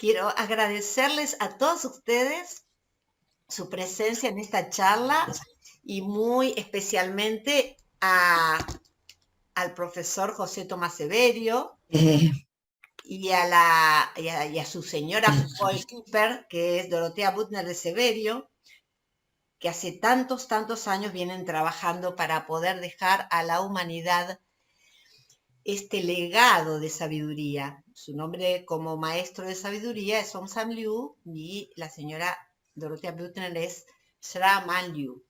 quiero agradecerles a todos ustedes su presencia en esta charla y muy especialmente al profesor José Tomás Severio y a su señora Keeper, que es Dorotea Butner de Severio, que hace tantos años vienen trabajando para poder dejar a la humanidad este legado de sabiduría. Su nombre como maestro de sabiduría es Aung San Liu y la señora Dorotea Butner es Shra Man Liu.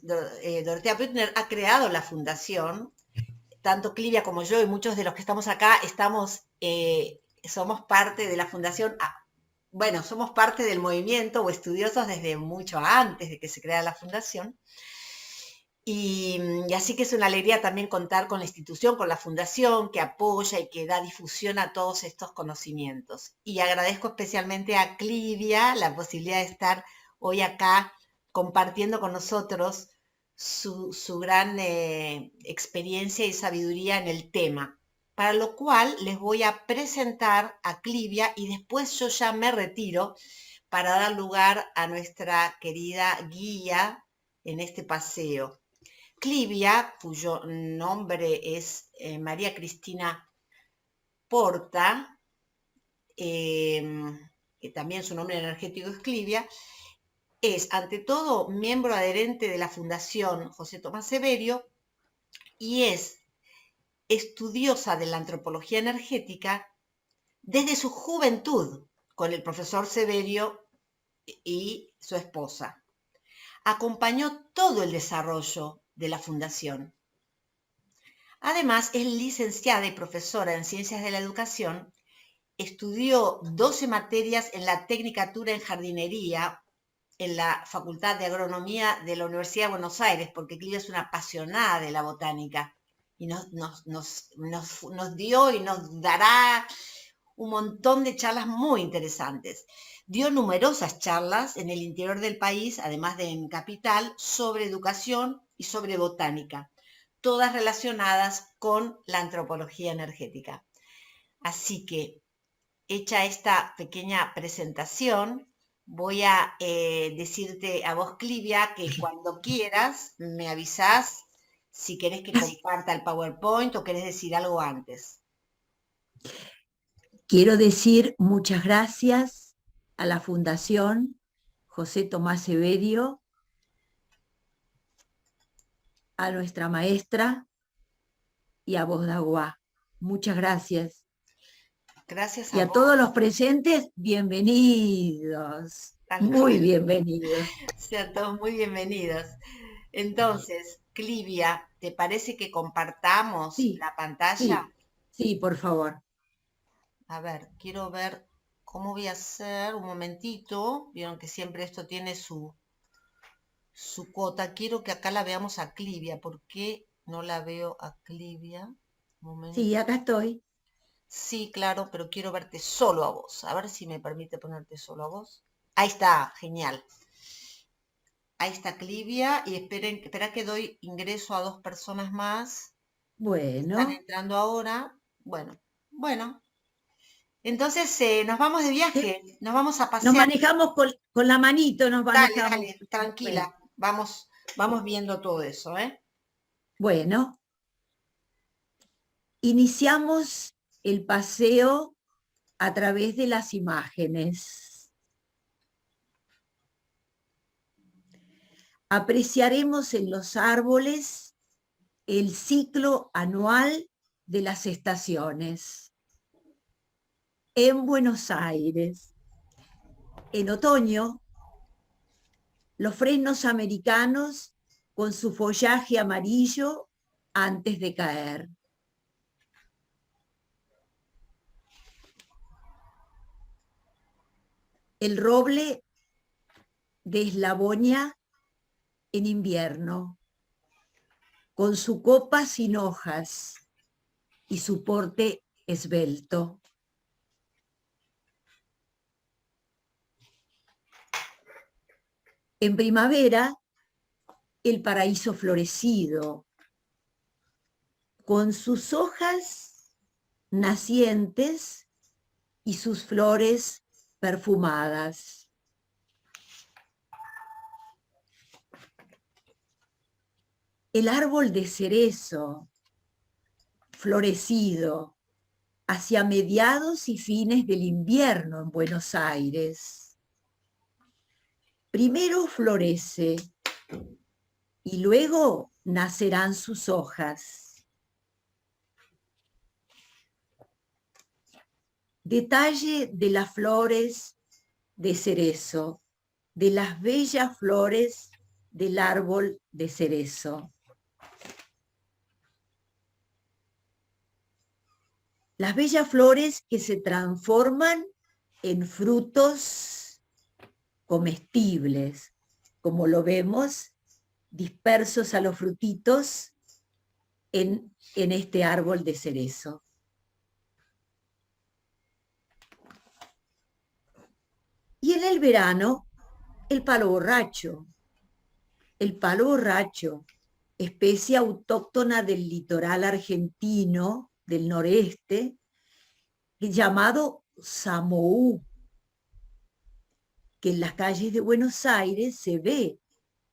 Dorotea Butner ha creado la fundación, tanto Clivia como yo y muchos de los que estamos acá somos parte de la fundación. Bueno, somos parte del movimiento o estudiosos desde mucho antes de que se creara la fundación. Y así que es una alegría también contar con la institución, con la fundación que apoya y que da difusión a todos estos conocimientos. Y agradezco especialmente a Clivia la posibilidad de estar hoy acá compartiendo con nosotros su gran experiencia y sabiduría en el tema. Para lo cual les voy a presentar a Clivia y después yo ya me retiro para dar lugar a nuestra querida guía en este paseo. Clivia, cuyo nombre es María Cristina Porta, que también su nombre energético es Clivia, es ante todo miembro adherente de la Fundación José Tomás Severio y es estudiosa de la antropología energética desde su juventud con el profesor Severio y su esposa. Acompañó todo el desarrollo de la fundación. Además, es licenciada y profesora en Ciencias de la Educación. Estudió 12 materias en la Tecnicatura en Jardinería en la Facultad de Agronomía de la Universidad de Buenos Aires, porque Clivia es una apasionada de la botánica y nos dio y nos dará un montón de charlas muy interesantes. Dio numerosas charlas en el interior del país, además de en Capital, sobre educación y sobre botánica, todas relacionadas con la antropología energética. Así que, hecha esta pequeña presentación, voy a decirte a vos, Clivia, que cuando quieras me avisás si querés que comparta el PowerPoint o querés decir algo antes. Quiero decir muchas gracias a la Fundación José Tomás Severio, a nuestra maestra y a vos, Daguá. Muchas gracias. Gracias Y a a vos. todos los presentes, bienvenidos. Muy bienvenidos. Sean todos muy bienvenidos. Entonces, Clivia, ¿te parece que compartamos Sí, la pantalla? sí, por favor. A ver, quiero ver cómo voy a hacer. Un momentito. Vieron que siempre esto tiene su cuota. Quiero que acá la veamos a Clivia. ¿Por qué no la veo a Clivia? Un momento. Sí, acá estoy. Sí, claro, pero quiero verte solo a vos. A ver si me permite ponerte solo a vos. Ahí está, genial. Ahí está Clivia y espera que doy ingreso a 2 personas más. Están Bueno. entrando ahora. Bueno. Entonces nos vamos de viaje, nos vamos a Nos pasear. manejamos con la manito, nos manejamos. Dale, tranquila. Vamos viendo todo eso, ¿eh? Bueno, iniciamos el paseo a través de las imágenes. Apreciaremos en los árboles el ciclo anual de las estaciones. En Buenos Aires, en otoño, los fresnos americanos con su follaje amarillo antes de caer. El roble de Eslavonia en invierno, con su copa sin hojas y su porte esbelto. En primavera, el paraíso florecido, con sus hojas nacientes y sus flores perfumadas. El árbol de cerezo, florecido hacia mediados y fines del invierno en Buenos Aires. Primero florece y luego nacerán sus hojas. Detalle de las flores de cerezo, de las bellas flores del árbol de cerezo. Las bellas flores que se transforman en frutos comestibles, como lo vemos dispersos a los frutitos en este árbol de cerezo. Y en el verano, el palo borracho. El palo borracho, especie autóctona del litoral argentino, del noreste, llamado samoú, que en las calles de Buenos Aires se ve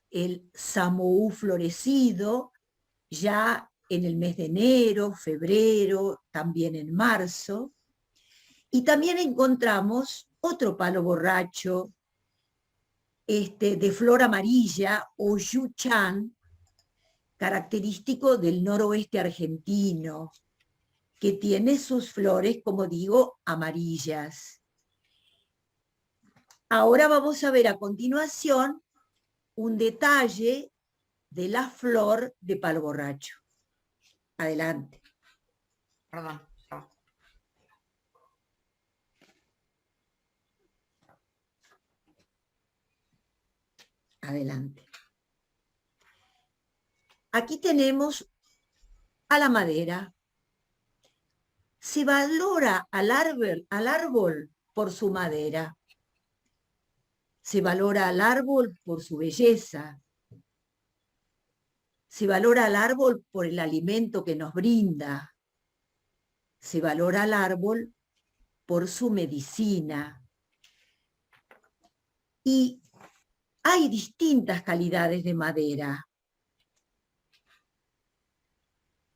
el samoú florecido ya en el mes de enero, febrero, también en marzo. Y también encontramos otro palo borracho de flor amarilla o yuchan, característico del noroeste argentino, que tiene sus flores, como digo, amarillas. Ahora vamos a ver a continuación un detalle de la flor de palo borracho. Adelante. Perdón. Adelante. Aquí tenemos a la madera. Se valora al árbol por su madera. Se valora al árbol por su belleza. Se valora al árbol por el alimento que nos brinda. Se valora al árbol por su medicina. Y hay distintas calidades de madera,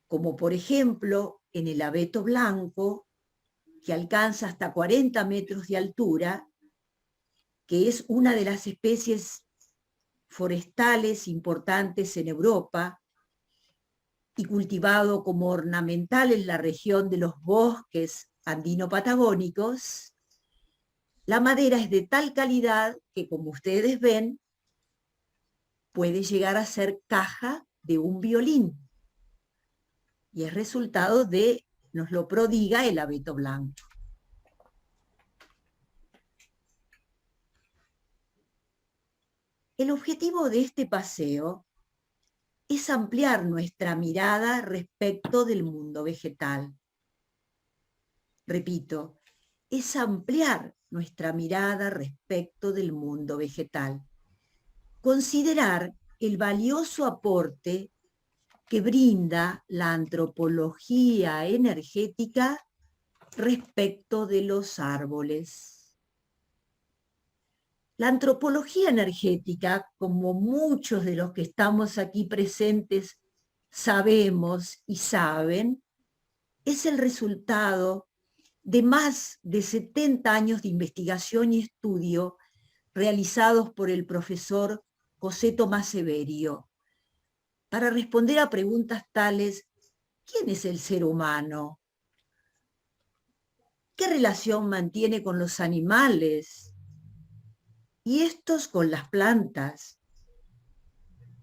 como por ejemplo en el abeto blanco, que alcanza hasta 40 metros de altura, que es una de las especies forestales importantes en Europa y cultivado como ornamental en la región de los bosques andino-patagónicos. La madera es de tal calidad que, como ustedes ven, puede llegar a ser caja de un violín. Y es resultado de, nos lo prodiga el abeto blanco. El objetivo de este paseo es ampliar nuestra mirada respecto del mundo vegetal. Repito, es ampliar nuestra mirada respecto del mundo vegetal. Considerar el valioso aporte que brinda la antropología energética respecto de los árboles. La antropología energética, como muchos de los que estamos aquí presentes sabemos y saben, es el resultado de más de 70 años de investigación y estudio realizados por el profesor José Tomás Severio, para responder a preguntas tales: ¿quién es el ser humano? ¿Qué relación mantiene con los animales? ¿Y estos con las plantas?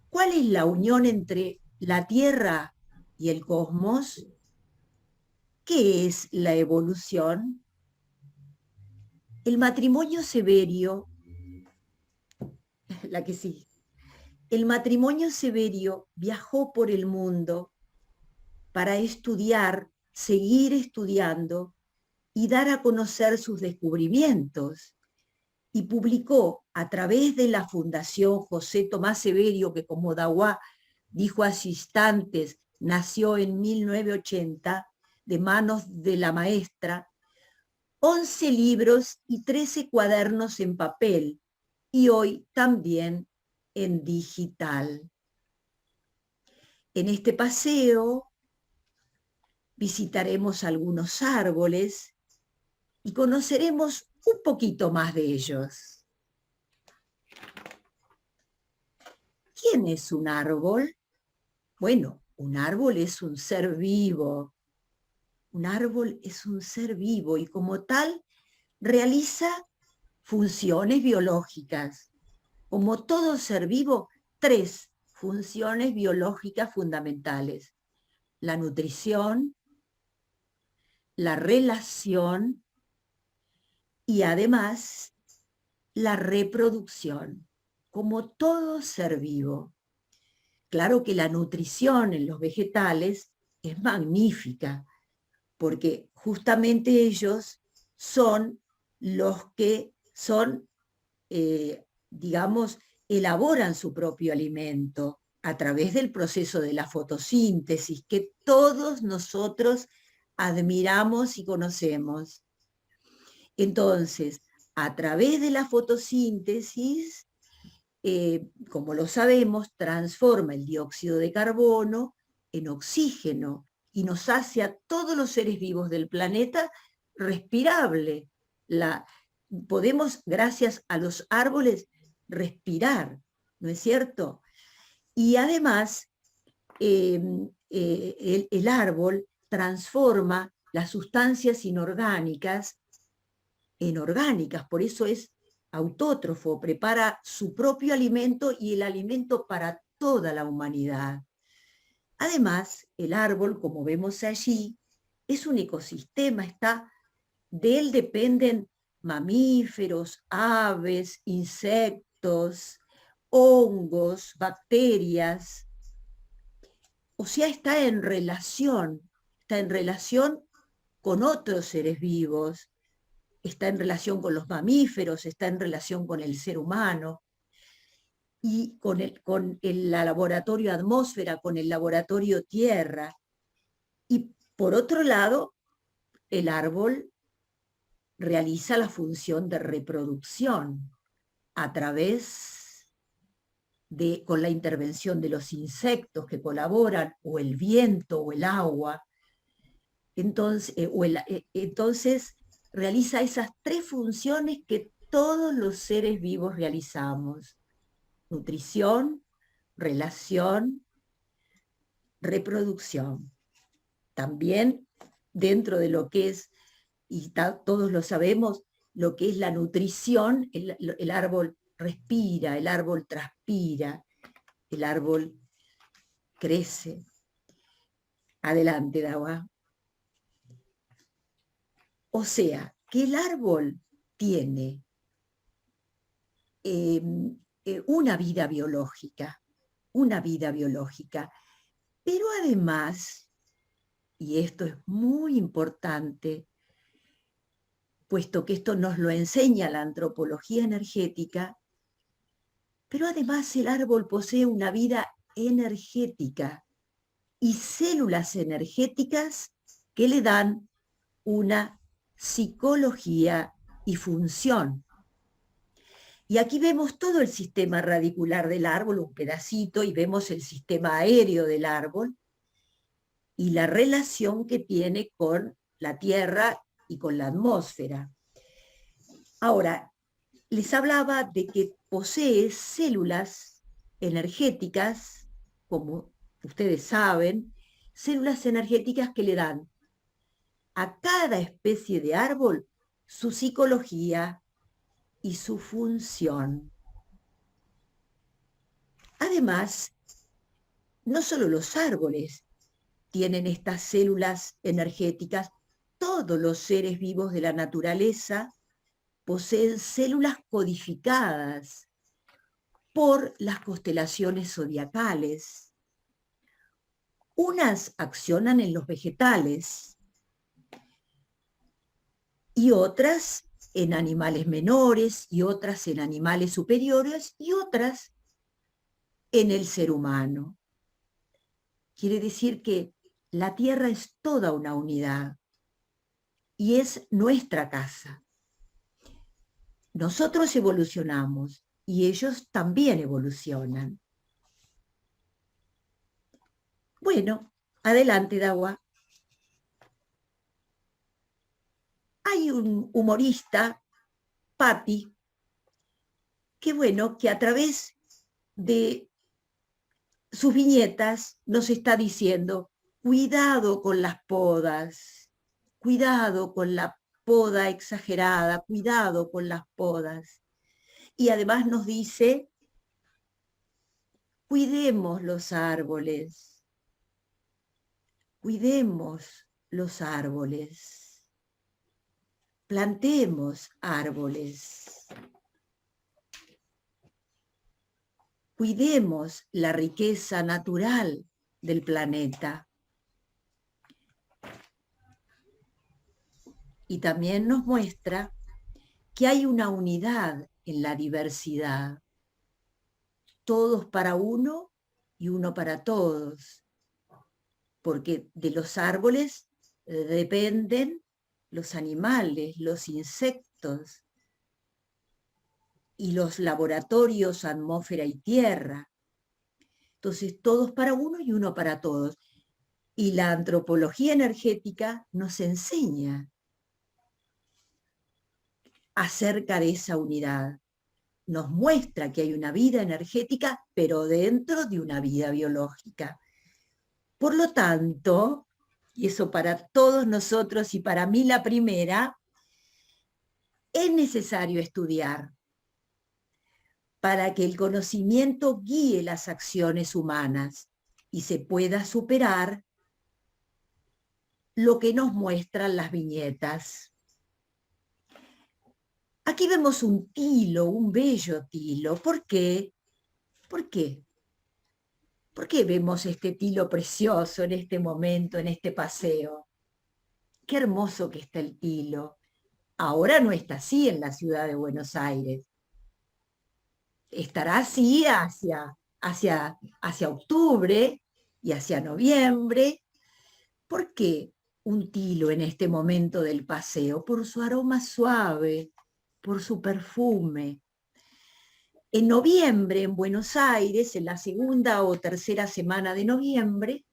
¿Cuál es la unión entre la Tierra y el cosmos? ¿Qué es la evolución? El matrimonio Severio, la que sí, el matrimonio Severio viajó por el mundo para estudiar, seguir estudiando y dar a conocer sus descubrimientos. Y publicó a través de la Fundación José Tomás Severio, que como Dawá dijo hace instantes, nació en 1980, de manos de la maestra, 11 libros y 13 cuadernos en papel, y hoy también en digital. En este paseo visitaremos algunos árboles y conoceremos un poquito más de ellos. ¿Quién es un árbol? Bueno, un árbol es un ser vivo. Un árbol es un ser vivo y como tal realiza funciones biológicas. Como todo ser vivo, 3 funciones biológicas fundamentales: la nutrición, la relación y además la reproducción, como todo ser vivo. Claro que la nutrición en los vegetales es magnífica, porque justamente ellos son los que son, digamos, elaboran su propio alimento a través del proceso de la fotosíntesis que todos nosotros admiramos y conocemos. Entonces, a través de la fotosíntesis, como lo sabemos, transforma el dióxido de carbono en oxígeno y nos hace a todos los seres vivos del planeta respirable. Podemos, gracias a los árboles, respirar, ¿no es cierto? Y además, el árbol transforma las sustancias inorgánicas en orgánicas, por eso es autótrofo, prepara su propio alimento y el alimento para toda la humanidad. Además, el árbol, como vemos allí, es un ecosistema, de él dependen mamíferos, aves, insectos, hongos, bacterias, o sea, está en relación con otros seres vivos, está en relación con los mamíferos, está en relación con el ser humano, y con el laboratorio atmósfera, con el laboratorio tierra. Y por otro lado, el árbol realiza la función de reproducción a través con la intervención de los insectos que colaboran, o el viento, o el agua. Entonces realiza esas 3 funciones que todos los seres vivos realizamos: nutrición, relación, reproducción. También dentro de lo que es, y todos lo sabemos, lo que es la nutrición, el árbol respira, el árbol transpira, el árbol crece. Adelante, Dawa. O sea, que el árbol tiene una vida biológica, pero además, y esto es muy importante, puesto que esto nos lo enseña la antropología energética, pero además el árbol posee una vida energética y células energéticas que le dan una psicología y función. Y aquí vemos todo el sistema radicular del árbol, un pedacito, y vemos el sistema aéreo del árbol y la relación que tiene con la Tierra y con la atmósfera. Ahora, les hablaba de que posee células energéticas, como ustedes saben, células energéticas que le dan a cada especie de árbol su psicología y su función. Además, no solo los árboles tienen estas células energéticas, todos los seres vivos de la naturaleza poseen células codificadas por las constelaciones zodiacales. Unas accionan en los vegetales y otras en animales menores, y otras en animales superiores, y otras en el ser humano. Quiere decir que la Tierra es toda una unidad. y es nuestra casa. Nosotros evolucionamos y ellos también evolucionan. Bueno, adelante, Dawa. Hay un humorista, Patti, que bueno, que a través de sus viñetas nos está diciendo, cuidado con las podas, cuidado con la poda exagerada, cuidado con las podas. Y además nos dice, cuidemos los árboles, cuidemos los árboles, plantemos árboles, cuidemos la riqueza natural del planeta. Y también nos muestra que hay una unidad en la diversidad, todos para uno y uno para todos, porque de los árboles dependen los animales, los insectos y los laboratorios atmósfera y tierra. Entonces, todos para uno y uno para todos. Y la antropología energética nos enseña acerca de esa unidad. Nos muestra que hay una vida energética, pero dentro de una vida biológica. Por lo tanto, y eso para todos nosotros y para mí la primera, es necesario estudiar para que el conocimiento guíe las acciones humanas y se pueda superar lo que nos muestran las viñetas. Aquí vemos un tilo, un bello tilo. ¿Por qué? ¿Por qué? ¿Por qué vemos este tilo precioso en este momento, en este paseo? Qué hermoso que está el tilo. Ahora no está así en la ciudad de Buenos Aires. Estará así hacia octubre y hacia noviembre. ¿Por qué un tilo en este momento del paseo? Por su aroma suave, por su perfume. En noviembre, en Buenos Aires, en la segunda o tercera semana de noviembre,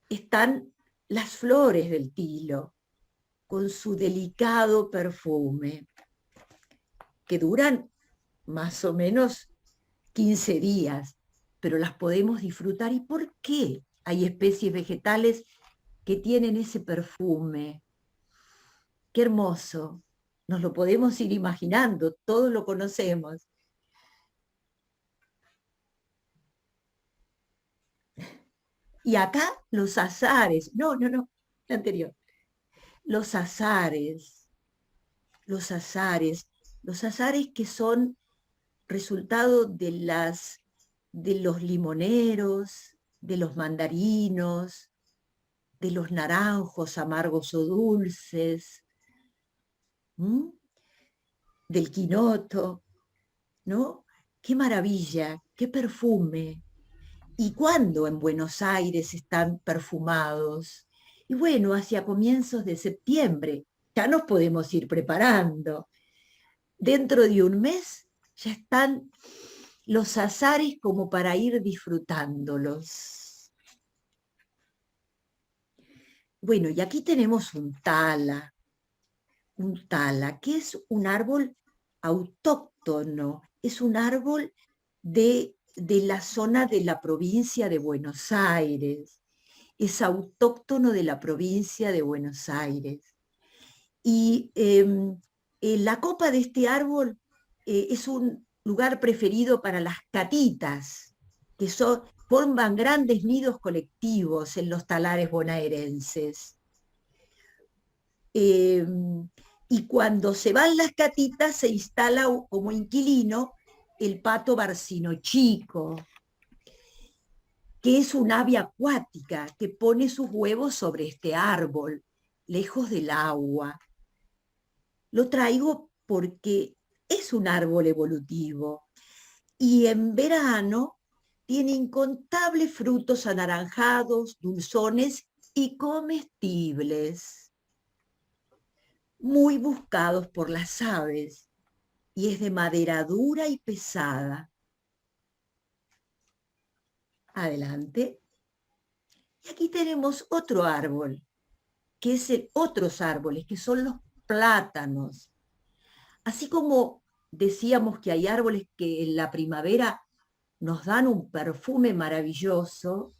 están las flores del tilo, con su delicado perfume, que duran más o menos 15 días, pero las podemos disfrutar. ¿Y por qué hay especies vegetales que tienen ese perfume? Qué hermoso. Nos lo podemos ir imaginando, todos lo conocemos. Y acá los azares, no, la anterior. Los azares, los azares, los azares que son resultado de los limoneros, de los mandarinos, de los naranjos amargos o dulces, ¿m? Del quinoto, ¿no? Qué maravilla, qué perfume. ¿Y cuándo en Buenos Aires están perfumados? Y bueno, hacia comienzos de septiembre ya nos podemos ir preparando. Dentro de un mes ya están los azares como para ir disfrutándolos. Bueno, y aquí tenemos un tala, que es un árbol autóctono, es un árbol de la zona de la provincia de Buenos Aires, es autóctono de la provincia de Buenos Aires. Y la copa de este árbol es un lugar preferido para las catitas, que forman grandes nidos colectivos en los talares bonaerenses. Y cuando se van las catitas se instala como inquilino el pato barcino chico, que es un ave acuática que pone sus huevos sobre este árbol, lejos del agua. Lo traigo porque es un árbol evolutivo y en verano tiene incontables frutos anaranjados, dulzones y comestibles. muy buscados por las aves, y es de madera dura y pesada. Adelante. Y aquí tenemos otro árbol, que es otros árboles, que son los plátanos. Así como decíamos que hay árboles que en la primavera nos dan un perfume maravilloso,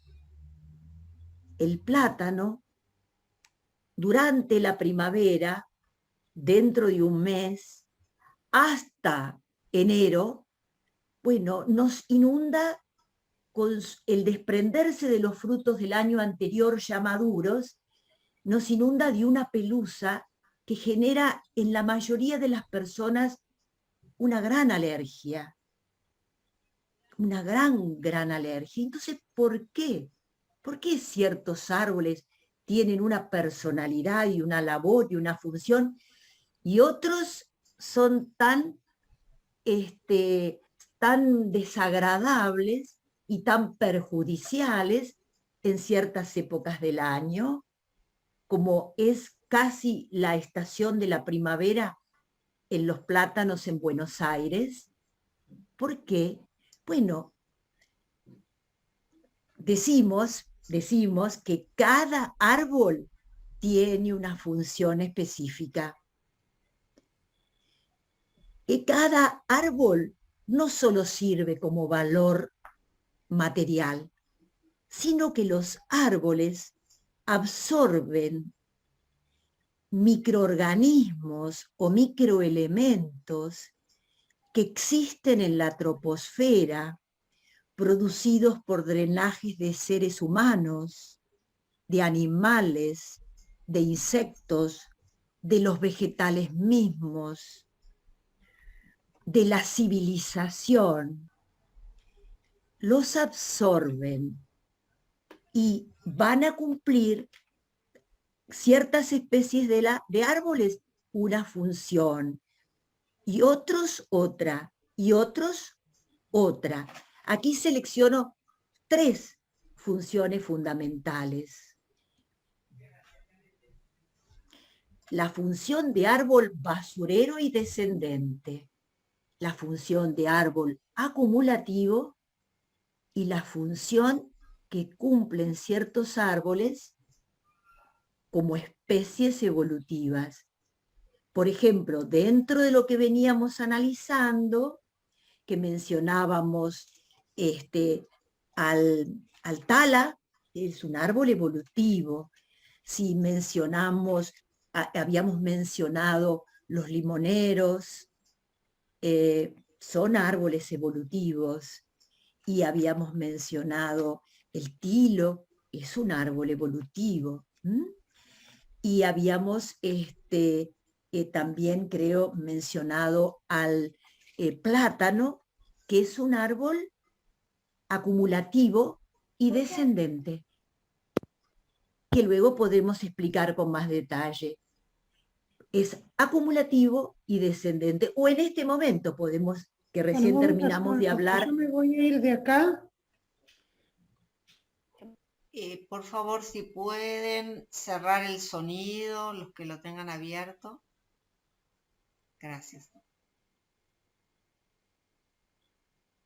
el plátano, durante la primavera, dentro de un mes, hasta enero, bueno, nos inunda con el desprenderse de los frutos del año anterior ya maduros, nos inunda de una pelusa que genera en la mayoría de las personas una gran alergia, una gran alergia. Entonces, ¿por qué? ¿Por qué ciertos árboles tienen una personalidad y una labor y una función y otros son tan desagradables y tan perjudiciales en ciertas épocas del año, como es casi la estación de la primavera en los plátanos en Buenos Aires? ¿Por qué? Bueno, decimos que cada árbol tiene una función específica. Que cada árbol no solo sirve como valor material, sino que los árboles absorben microorganismos o microelementos que existen en la troposfera, producidos por drenajes de seres humanos, de animales, de insectos, de los vegetales mismos, de la civilización. Los absorben y van a cumplir ciertas especies de árboles una función, y otros otra, y otros otra. Aquí selecciono 3 funciones fundamentales. La función de árbol basurero y descendente, la función de árbol acumulativo y la función que cumplen ciertos árboles como especies evolutivas. Por ejemplo, dentro de lo que veníamos analizando, que mencionábamos al tala, es un árbol evolutivo. Si habíamos mencionado los limoneros, son árboles evolutivos, y habíamos mencionado el tilo, es un árbol evolutivo. Y habíamos también, creo, mencionado al plátano, que es un árbol acumulativo y descendente, que luego podemos explicar con más detalle. Es acumulativo y descendente, o en este momento podemos, que recién terminamos de hablar. Yo me voy a ir de acá. Por favor, si pueden cerrar el sonido, los que lo tengan abierto. Gracias.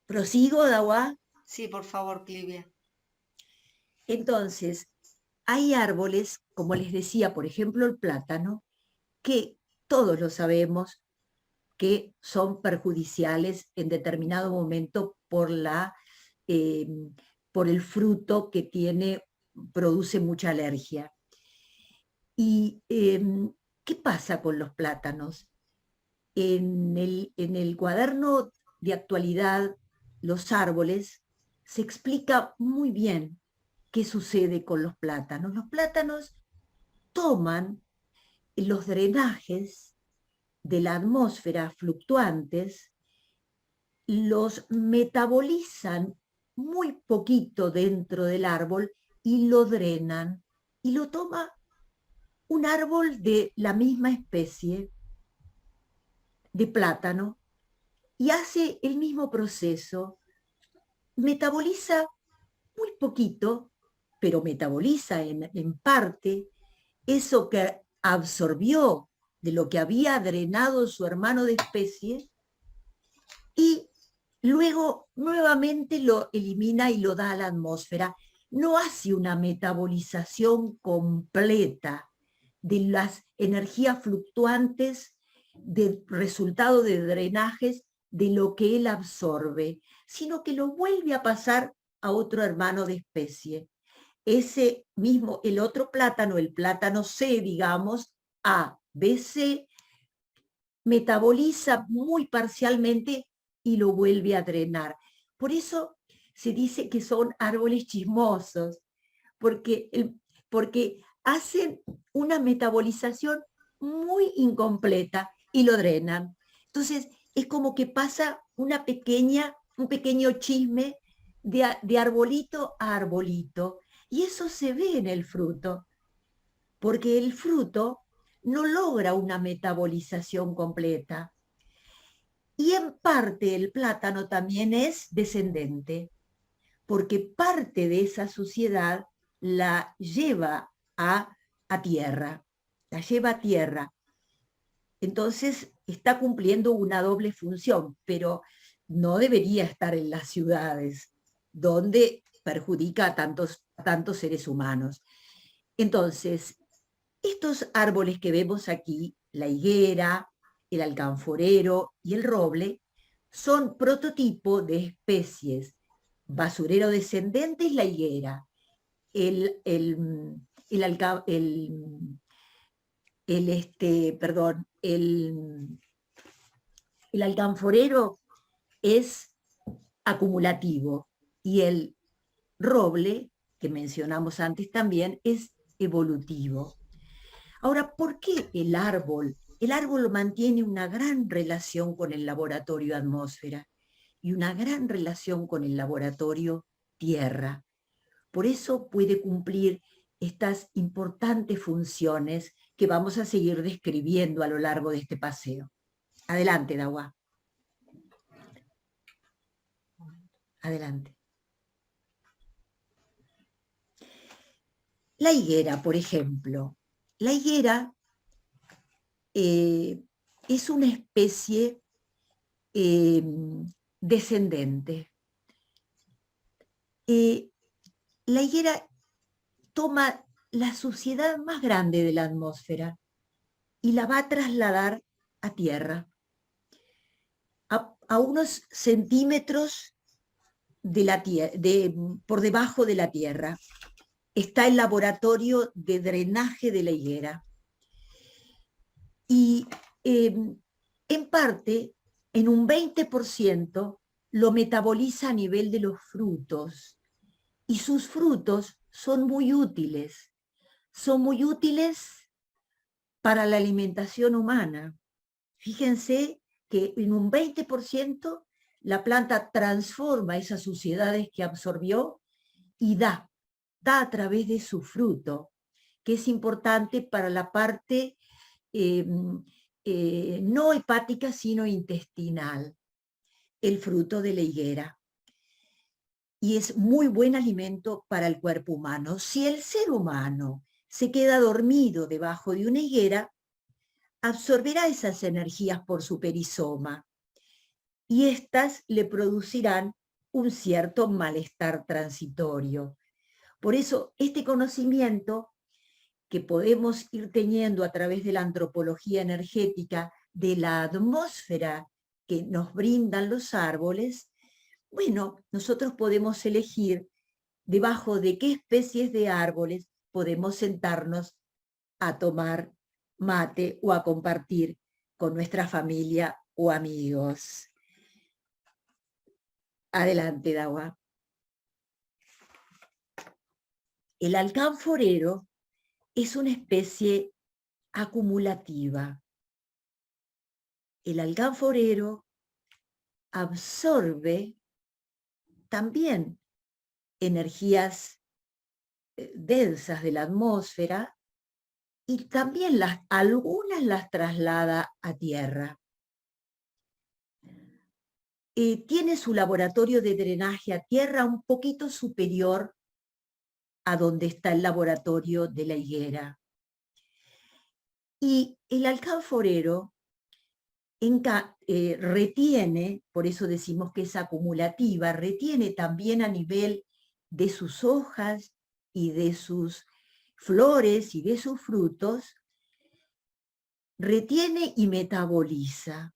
¿Prosigo, Dawa? Sí, por favor, Clivia. Entonces, hay árboles, como les decía, por ejemplo, el plátano, que todos lo sabemos que son perjudiciales en determinado momento por el fruto que produce mucha alergia. ¿Y qué pasa con los plátanos? En el cuaderno de actualidad, los árboles, se explica muy bien qué sucede con los plátanos. Los plátanos toman los drenajes de la atmósfera fluctuantes, los metabolizan muy poquito dentro del árbol y lo drenan, y lo toma un árbol de la misma especie de plátano y hace el mismo proceso. Metaboliza muy poquito, pero metaboliza en parte eso que absorbió de lo que había drenado su hermano de especie, y luego nuevamente lo elimina y lo da a la atmósfera. No hace una metabolización completa de las energías fluctuantes del resultado de drenajes de lo que él absorbe, sino que lo vuelve a pasar a otro hermano de especie. Ese mismo, el otro plátano, el plátano C, digamos, A, B, C, metaboliza muy parcialmente y lo vuelve a drenar. Por eso se dice que son árboles chismosos, porque, porque hacen una metabolización muy incompleta y lo drenan. Entonces, es como que pasa un pequeño chisme de arbolito a arbolito, y eso se ve en el fruto, porque el fruto no logra una metabolización completa. Y en parte el plátano también es descendente, porque parte de esa suciedad la lleva a tierra, la lleva a tierra. Entonces está cumpliendo una doble función, pero no debería estar en las ciudades, donde perjudica a tantos seres humanos. Entonces, estos árboles que vemos aquí, la higuera, el alcanforero y el roble, son prototipo de especies. Basurero descendente es la higuera, el, el, el, alca, perdón, el alcanforero es acumulativo, y el roble, que mencionamos antes también, es evolutivo. Ahora, ¿por qué el árbol? El árbol mantiene una gran relación con el laboratorio atmósfera y una gran relación con el laboratorio tierra. Por eso puede cumplir estas importantes funciones que vamos a seguir describiendo a lo largo de este paseo. Adelante, Dawa. Adelante. La higuera, por ejemplo. La higuera es una especie descendente. La higuera toma la suciedad más grande de la atmósfera y la va a trasladar a tierra, a unos centímetros por debajo de la tierra. Está el laboratorio de drenaje de la higuera. Y en parte, en un 20%, lo metaboliza a nivel de los frutos. Y sus frutos son muy útiles. Son muy útiles para la alimentación humana. Fíjense que en un 20% la planta transforma esas suciedades que absorbió y da a través de su fruto, que es importante para la parte no hepática, sino intestinal, el fruto de la higuera. Y es muy buen alimento para el cuerpo humano. Si el ser humano se queda dormido debajo de una higuera, absorberá esas energías por su perizoma, y éstas le producirán un cierto malestar transitorio. Por eso, este conocimiento que podemos ir teniendo a través de la antropología energética de la atmósfera que nos brindan los árboles, bueno, nosotros podemos elegir debajo de qué especies de árboles podemos sentarnos a tomar mate o a compartir con nuestra familia o amigos. Adelante, Dawa. El alcanforero es una especie acumulativa. El alcanforero absorbe también energías densas de la atmósfera, y también algunas las traslada a tierra. Tiene su laboratorio de drenaje a tierra un poquito superior a donde está el laboratorio de la higuera. Y el alcanforero retiene, por eso decimos que es acumulativa, retiene también a nivel de sus hojas y de sus flores y de sus frutos, retiene y metaboliza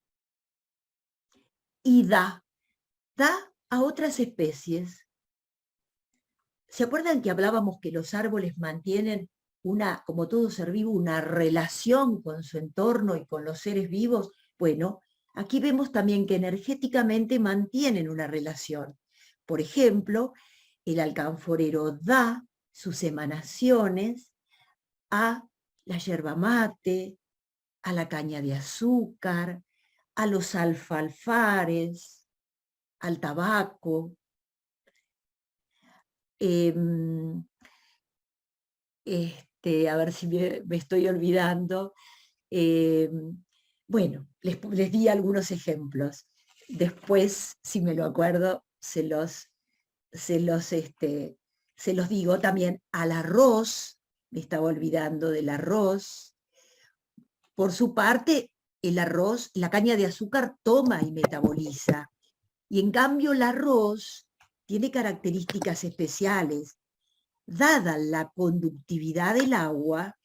y da a otras especies. ¿Se acuerdan que hablábamos que los árboles mantienen como todo ser vivo, una relación con su entorno y con los seres vivos? Bueno, aquí vemos también que energéticamente mantienen una relación. Por ejemplo, el alcanforero da sus emanaciones a la yerba mate, a la caña de azúcar, a los alfalfares, al tabaco. A ver si me estoy olvidando. Bueno, les di algunos ejemplos. Después, si me lo acuerdo, se los digo. También al arroz, me estaba olvidando del arroz. Por su parte, el arroz, la caña de azúcar toma y metaboliza. Y en cambio el arroz tiene características especiales. Dada la conductividad del agua,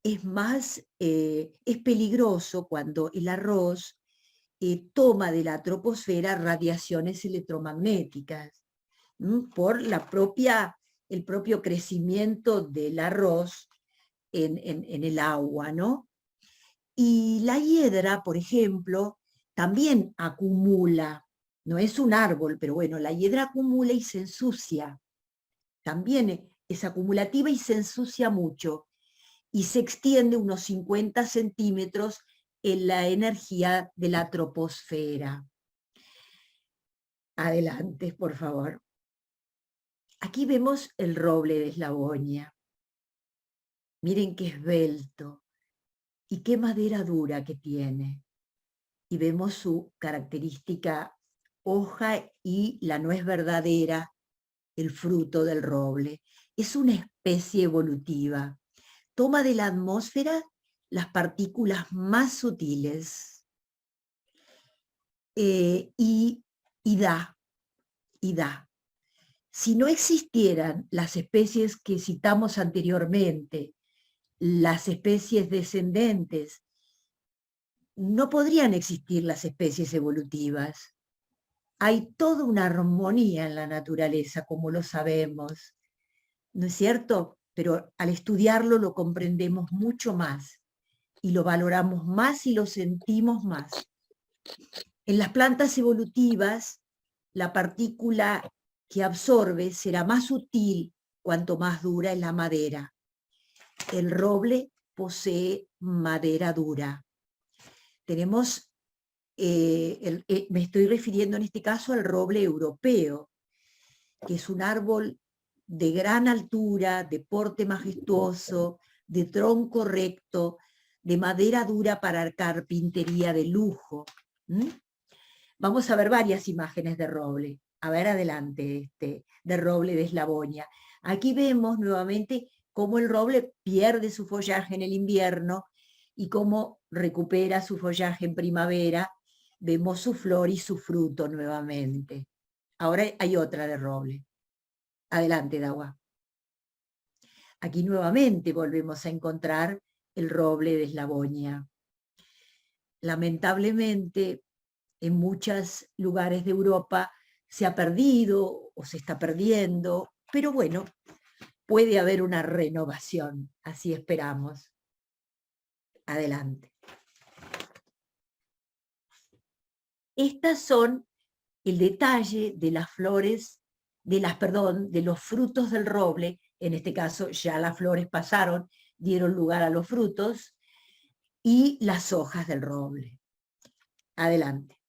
es peligroso cuando el arroz toma de la troposfera radiaciones electromagnéticas por el propio crecimiento del arroz en el agua, ¿no? Y la hiedra, por ejemplo, también acumula, no es un árbol, pero bueno, la hiedra acumula y se ensucia. También es acumulativa y se ensucia mucho y se extiende unos 50 centímetros en la energía de la troposfera. Adelante, por favor. Aquí vemos el roble de Eslavonia. Miren qué esbelto y qué madera dura que tiene. Y vemos su característica hoja y la nuez verdadera, el fruto del roble. Es una especie evolutiva. Toma de la atmósfera las partículas más sutiles y da. Si no existieran las especies que citamos anteriormente, las especies descendentes, no podrían existir las especies evolutivas. Hay toda una armonía en la naturaleza, como lo sabemos, ¿no es cierto? Pero al estudiarlo lo comprendemos mucho más y lo valoramos más y lo sentimos más. En las plantas evolutivas, la partícula que absorbe será más sutil cuanto más dura es la madera. El roble posee madera dura. Tenemos, me estoy refiriendo en este caso al roble europeo, que es un árbol de gran altura, de porte majestuoso, de tronco recto, de madera dura para carpintería de lujo. Vamos a ver varias imágenes de roble. A ver, adelante, de roble de Eslavonia. Aquí vemos nuevamente cómo el roble pierde su follaje en el invierno y cómo recupera su follaje en primavera. Vemos su flor y su fruto nuevamente. Ahora hay otra de roble. Adelante, Dawa. Aquí nuevamente volvemos a encontrar el roble de Eslavonia. Lamentablemente, en muchos lugares de Europa se ha perdido o se está perdiendo, pero bueno, puede haber una renovación, así esperamos. Adelante. Estas son el detalle de las flores, de los frutos del roble. En este caso ya las flores pasaron, dieron lugar a los frutos, y las hojas del roble. Adelante.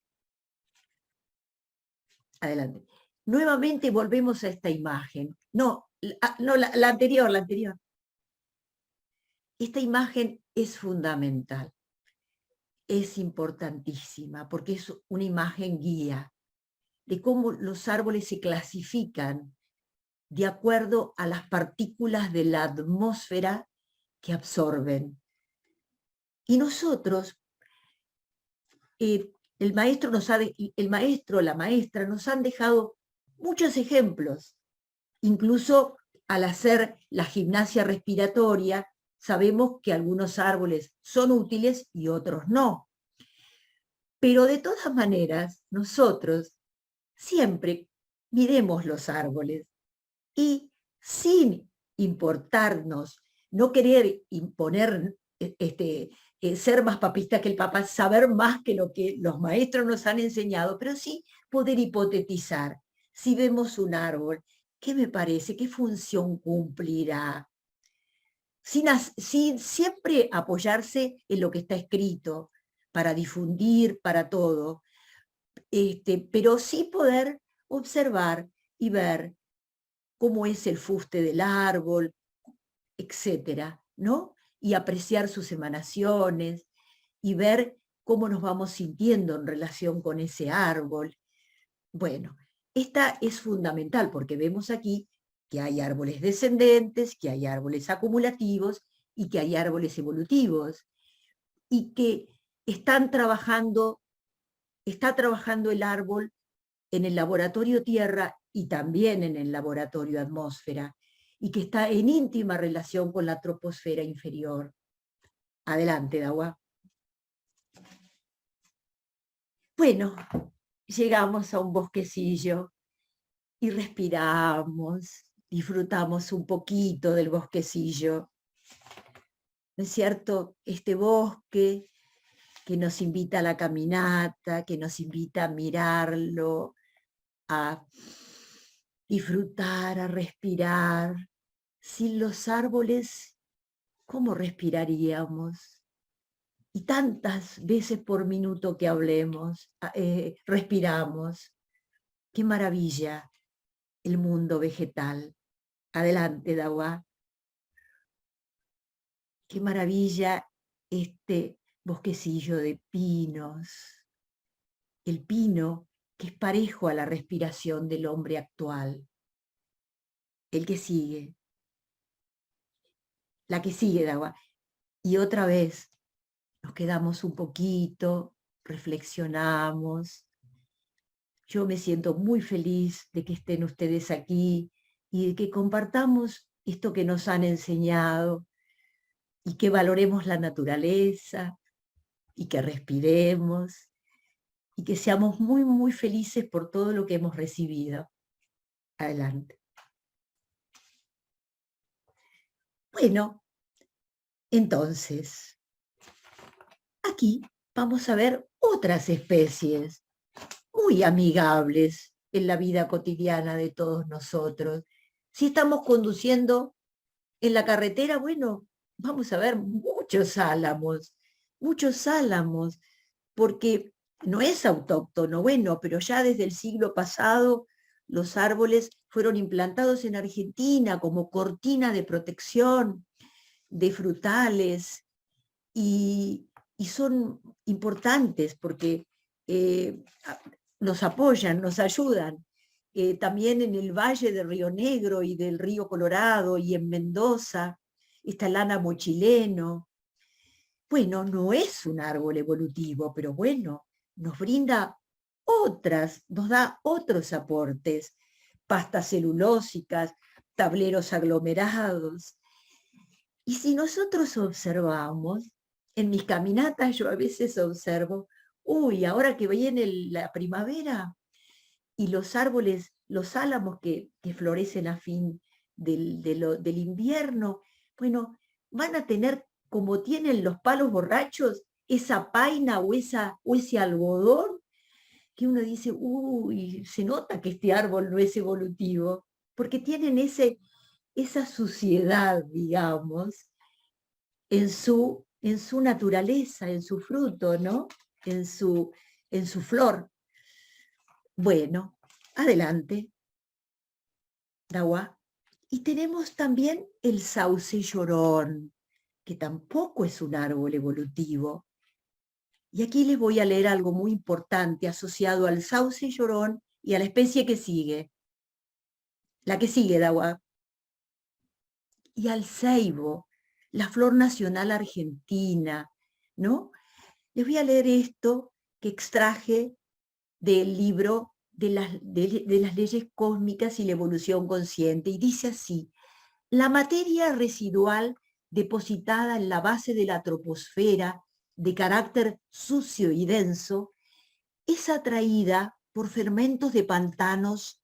Adelante. Nuevamente volvemos a esta imagen. No, la anterior. Esta imagen es fundamental, es importantísima, porque es una imagen guía de cómo los árboles se clasifican de acuerdo a las partículas de la atmósfera que absorben. Y nosotros, el maestro, la maestra nos han dejado muchos ejemplos. Incluso al hacer la gimnasia respiratoria, sabemos que algunos árboles son útiles y otros no. Pero de todas maneras, nosotros siempre miremos los árboles y sin importarnos, no querer imponer, ser más papista que el Papa, saber más que lo que los maestros nos han enseñado, pero sí poder hipotetizar. Si vemos un árbol, ¿qué me parece? ¿Qué función cumplirá? Sin siempre apoyarse en lo que está escrito, para difundir, para todo, pero sí poder observar y ver cómo es el fuste del árbol, etcétera, ¿no? Y apreciar sus emanaciones y ver cómo nos vamos sintiendo en relación con ese árbol. Bueno, esta es fundamental porque vemos aquí que hay árboles descendentes, que hay árboles acumulativos y que hay árboles evolutivos y que está trabajando el árbol en el laboratorio Tierra y también en el laboratorio Atmósfera, y que está en íntima relación con la troposfera inferior. Adelante, Dawa. Bueno, llegamos a un bosquecillo y respiramos, disfrutamos un poquito del bosquecillo. ¿No es cierto? Este bosque que nos invita a la caminata, que nos invita a mirarlo, a disfrutar, a respirar. Sin los árboles, ¿cómo respiraríamos? Y tantas veces por minuto que hablemos, respiramos. ¡Qué maravilla el mundo vegetal! Adelante, Dawa. ¡Qué maravilla este bosquecillo de pinos! El pino que es parejo a la respiración del hombre actual. El que sigue. La que sigue, Dawa. Y otra vez nos quedamos un poquito, reflexionamos. Yo me siento muy feliz de que estén ustedes aquí y de que compartamos esto que nos han enseñado y que valoremos la naturaleza y que respiremos y que seamos muy, muy felices por todo lo que hemos recibido. Adelante. Bueno, entonces, aquí vamos a ver otras especies muy amigables en la vida cotidiana de todos nosotros. Si estamos conduciendo en la carretera, bueno, vamos a ver muchos álamos, porque no es autóctono, bueno, pero ya desde el siglo pasado los árboles fueron implantados en Argentina como cortina de protección de frutales y son importantes porque eh, nos apoyan, nos ayudan. También en el Valle de Río Negro y del Río Colorado y en Mendoza está el álamo chileno. Bueno, no es un árbol evolutivo, pero bueno, nos brinda nos da otros aportes, pastas celulósicas, tableros aglomerados. Y si nosotros observamos, en mis caminatas yo a veces observo, uy, ahora que viene la primavera y los árboles, los álamos que florecen a fin del invierno, bueno, van a tener, como tienen los palos borrachos, esa paina o ese algodón, que uno dice, uy, se nota que este árbol no es evolutivo, porque tienen esa suciedad, digamos, en su naturaleza, en su fruto, ¿no? En su flor. Bueno, adelante, Dawa. Y tenemos también el sauce llorón, que tampoco es un árbol evolutivo. Y aquí les voy a leer algo muy importante asociado al sauce llorón y a la especie que sigue. La que sigue, Dawa. Y al ceibo, la flor nacional argentina, ¿no? Les voy a leer esto que extraje del libro de las leyes cósmicas y la evolución consciente, y dice así: la materia residual depositada en la base de la troposfera, de carácter sucio y denso, es atraída por fermentos de pantanos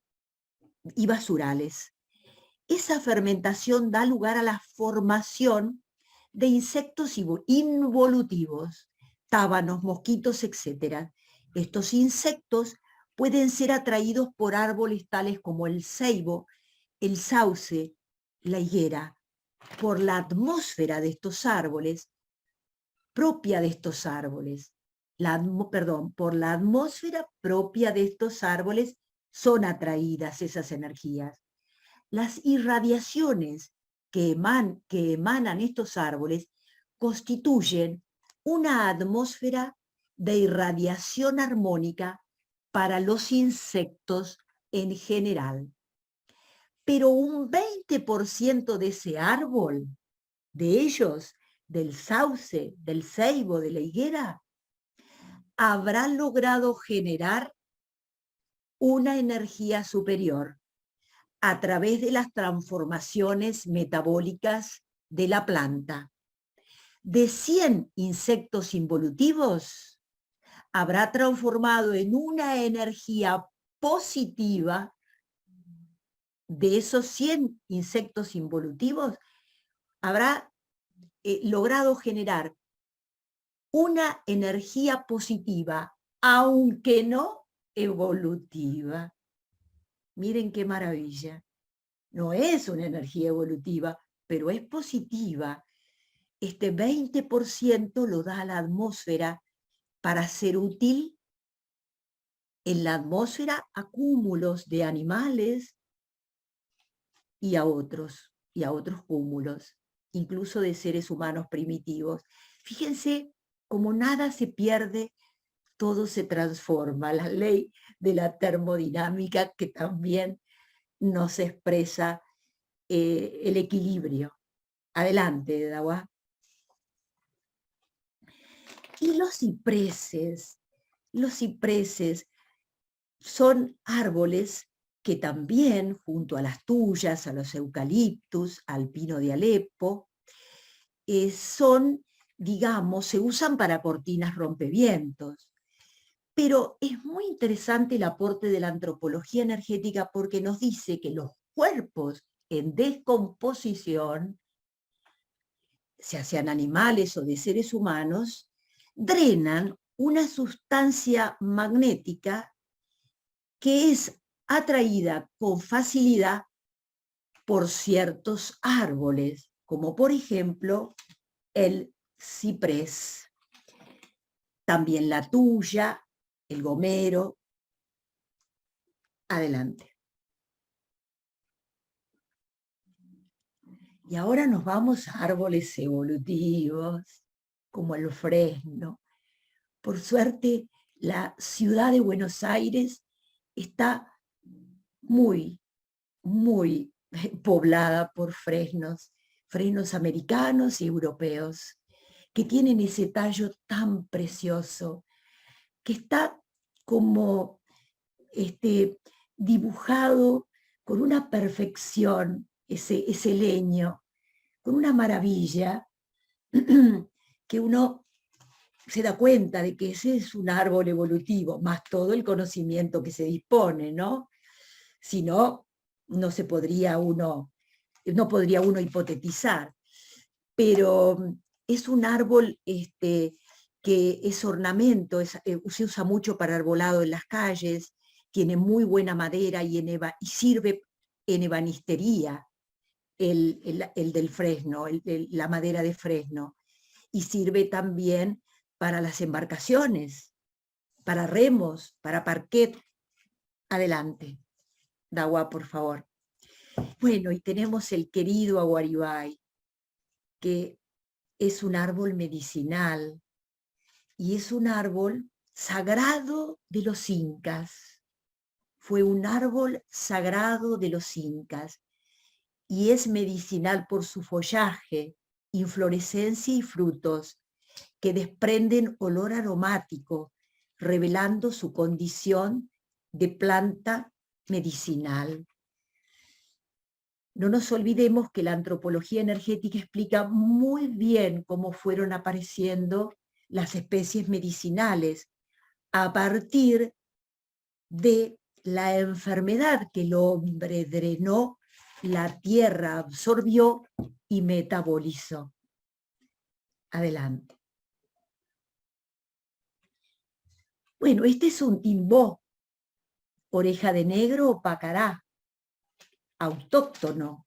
y basurales. Esa fermentación da lugar a la formación de insectos involutivos, tábanos, mosquitos, etc. Estos insectos pueden ser atraídos por árboles tales como el ceibo, el sauce, la higuera, por la atmósfera de estos árboles, propia de estos árboles. Por la atmósfera propia de estos árboles son atraídas esas energías. Las irradiaciones que emanan estos árboles constituyen una atmósfera de irradiación armónica para los insectos en general. Pero un 20% de ese árbol, de ellos, del sauce, del ceibo, de la higuera, habrá logrado generar una energía superior a través de las transformaciones metabólicas de la planta. De 100 insectos involutivos, habrá transformado en una energía positiva. De esos 100 insectos involutivos, habrá logrado generar una energía positiva, aunque no evolutiva. Miren qué maravilla. No es una energía evolutiva, pero es positiva. Este 20% lo da la atmósfera para ser útil en la atmósfera a cúmulos de animales y a otros cúmulos, incluso de seres humanos primitivos. Fíjense cómo nada se pierde, todo se transforma. La ley de la termodinámica que también nos expresa el equilibrio. Adelante, Dawa. Y los cipreses son árboles que también, junto a las tuyas, a los eucaliptus, al pino de Alepo, son, digamos, se usan para cortinas rompevientos. Pero es muy interesante el aporte de la antropología energética porque nos dice que los cuerpos en descomposición, ya sean animales o de seres humanos, drenan una sustancia magnética que es atraída con facilidad por ciertos árboles, como por ejemplo el ciprés, también la tuya, el gomero. Adelante. Y ahora nos vamos a árboles evolutivos, como el fresno. Por suerte, la ciudad de Buenos Aires está muy, muy poblada por fresnos americanos y europeos, que tienen ese tallo tan precioso, que está como dibujado con una perfección, ese leño, con una maravilla, que uno se da cuenta de que ese es un árbol evolutivo, más todo el conocimiento que se dispone, ¿no? Si no, no podría uno hipotetizar. Pero es un árbol que es ornamento, se usa mucho para arbolado en las calles, tiene muy buena madera y sirve en ebanistería, el del fresno, la madera de fresno, y sirve también para las embarcaciones, para remos, para parquet. Adelante, Dawa, por favor. Bueno, y tenemos el querido aguaribay, que es un árbol medicinal y es un árbol sagrado de los incas. Fue un árbol sagrado de los incas y es medicinal por su follaje, inflorescencia y frutos. que desprenden olor aromático, revelando su condición de planta medicinal. No nos olvidemos que la antropología energética explica muy bien cómo fueron apareciendo las especies medicinales a partir de la enfermedad que el hombre drenó, la tierra absorbió y metabolizó. Adelante. Bueno, este es un timbó, oreja de negro o pacará, autóctono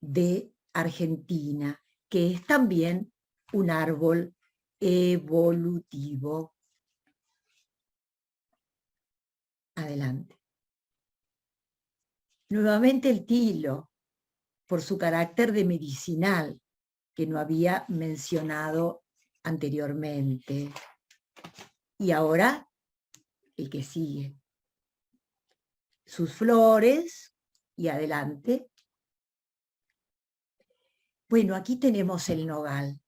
de Argentina, que es también un árbol evolutivo. Adelante. Nuevamente el tilo, por su carácter de medicinal, que no había mencionado anteriormente. Y ahora, el que sigue. Sus flores, y adelante. Bueno, aquí tenemos el nogal.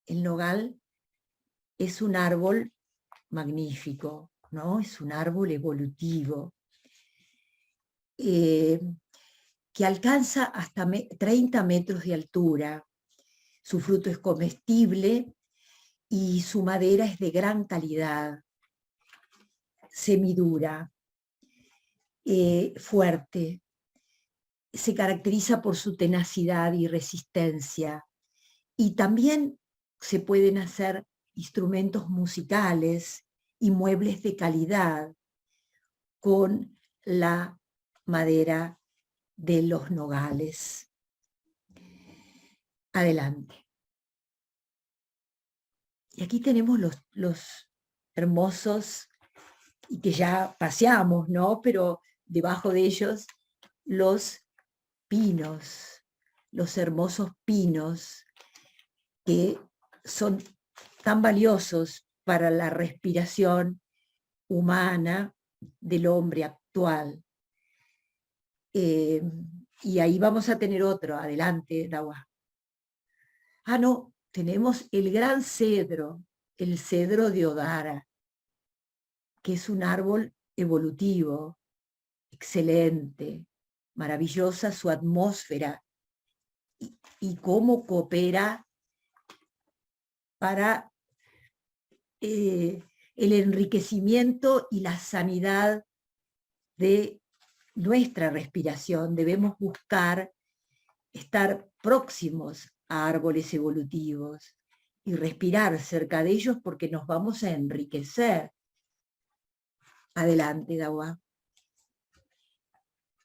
El nogal es un árbol magnífico, ¿no? Es un árbol evolutivo que alcanza hasta 30 metros de altura. Su fruto es comestible y su madera es de gran calidad, semidura, fuerte. Se caracteriza por su tenacidad y resistencia. Y también se pueden hacer instrumentos musicales y muebles de calidad con la madera de los nogales. Adelante. Y aquí tenemos los hermosos, y que ya paseamos, ¿no? Pero debajo de ellos los pinos, los hermosos pinos que son tan valiosos para la respiración humana del hombre actual. Y ahí vamos a tener otro. Adelante, Dawa. Ah, no, tenemos el gran cedro, el cedro de Odara, que es un árbol evolutivo, excelente, maravillosa su atmósfera y cómo coopera para el enriquecimiento y la sanidad de nuestra respiración. Debemos buscar estar próximos a árboles evolutivos y respirar cerca de ellos porque nos vamos a enriquecer. Adelante, Dawa.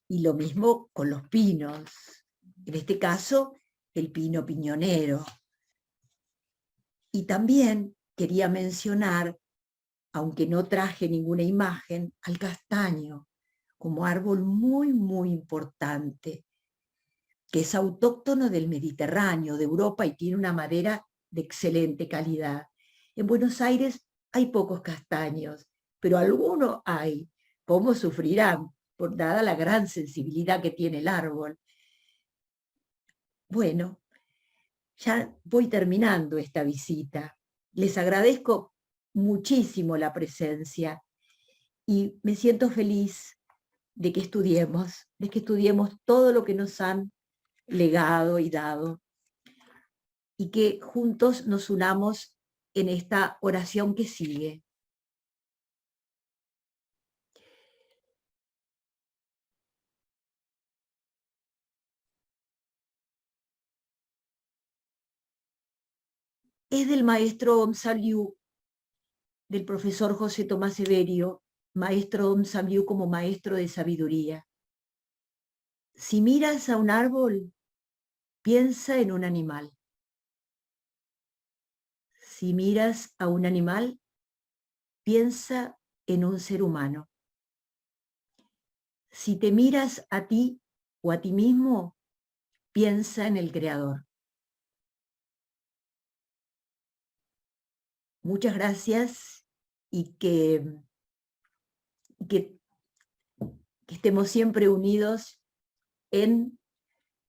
Y lo mismo con los pinos. En este caso, el pino piñonero. Y también quería mencionar, aunque no traje ninguna imagen, al castaño como árbol muy, muy importante, que es autóctono del Mediterráneo, de Europa, y tiene una madera de excelente calidad. En Buenos Aires hay pocos castaños, pero algunos hay. ¿Cómo sufrirán? Por dada la gran sensibilidad que tiene el árbol. Bueno, ya voy terminando esta visita. Les agradezco muchísimo la presencia y me siento feliz de que estudiemos todo lo que nos han legado y dado, y que juntos nos unamos en esta oración que sigue. Es del maestro Om Salyu, del profesor José Tomás Severio, maestro Om Salyu como maestro de sabiduría. Si miras a un árbol, piensa en un animal. Si miras a un animal, piensa en un ser humano. Si te miras a ti o a ti mismo, piensa en el Creador. Muchas gracias y que estemos siempre unidos en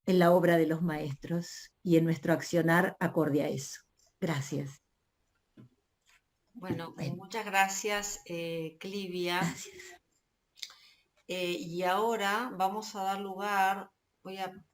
la obra de los maestros y en nuestro accionar acorde a eso. Gracias. Bueno, Bueno, muchas gracias, Clivia. gracias. Y ahora vamos a dar lugar, voy a